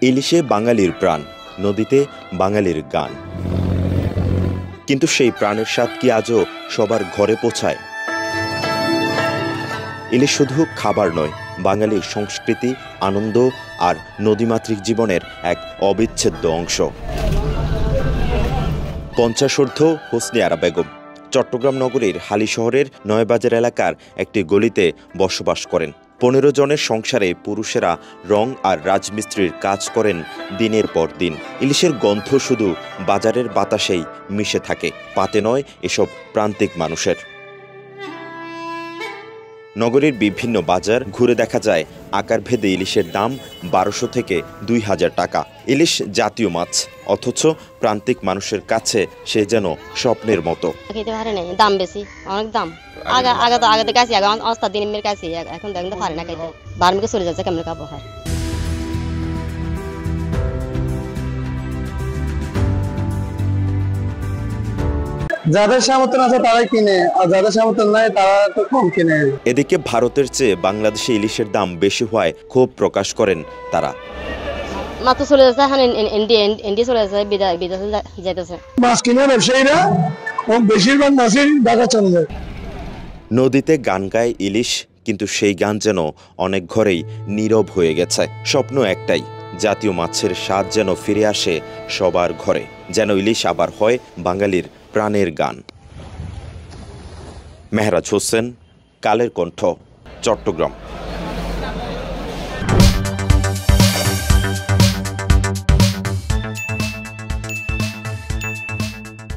ইলিশে বাঙালির প্রাণ, নদীতে বাঙালির গান। কিন্তু সেই প্রাণের স্বাদ কি আজও সবার ঘরে পৌঁছায়? ইলিশ শুধু খাবার নয়, বাঙালির সংস্কৃতি, আনন্দ আর নদীমাতৃক জীবনের এক অবিচ্ছেদ্য অংশ। পঞ্চাশোর্ধ্ব হোসনে আরা বেগম চট্টগ্রাম নগরীর হালি শহরের নয়াবাজার এলাকার একটি গলিতে বসবাস করেন। 15 জনের সংসারে পুরুষেরা রং আর রাজমিস্ত্রির কাজ করেন দিনের পর দিন। ইলিশের গন্ধ শুধু বাজারের বাতাসেই মিশে থাকে, পাতে নয় এসব প্রান্তিক মানুষের। নগরীর বিভিন্ন বাজার ঘুরে দেখা যায় আকারভেদে ইলিশের দাম 1200 থেকে 2000 টাকা। ইলিশ জাতীয় মাছ, অথচ প্রান্তিক মানুষের কাছে সে যেন স্বপ্নের মতো। খেতে পারে না, দাম বেশি, অনেক দাম। আগে তো কাছে অস্তা দিনের কাছে, এখন দেখতে পারে না খাইতে, বারমিকে চলে যাচ্ছে কেমন খাবো হয়। যাদের সামর্থ্য আছে তারাই কিনে, আর যাদের সামর্থ্য নাই তারা তো কম কিনে। এদিকে ভারতের চেয়ে বাংলাদেশে ইলিশের দাম বেশি হওয়ায় ক্ষোভ প্রকাশ করেন তারা। মাত্র চলে যাচ্ছে, এখন ইন্ডিয়া চলে যাচ্ছে, বিদেশে যাইতেছে। মাছ কিনে ব্যবসায়ীরা বেশিরভাগ মাছই ঢাকা চলে যায়। নদীতে গান গায় ইলিশ, কিন্তু সেই গান যেন অনেক ঘরেই নীরব হয়ে গেছে। স্বপ্ন একটাই, জাতীয় মাছের স্বাদ যেন ফিরে আসে সবার ঘরে, যেন ইলিশ আবার হয় বাঙালির প্রাণের গান। মেহরাজ হোসেন, কালের কণ্ঠ, চট্টগ্রাম।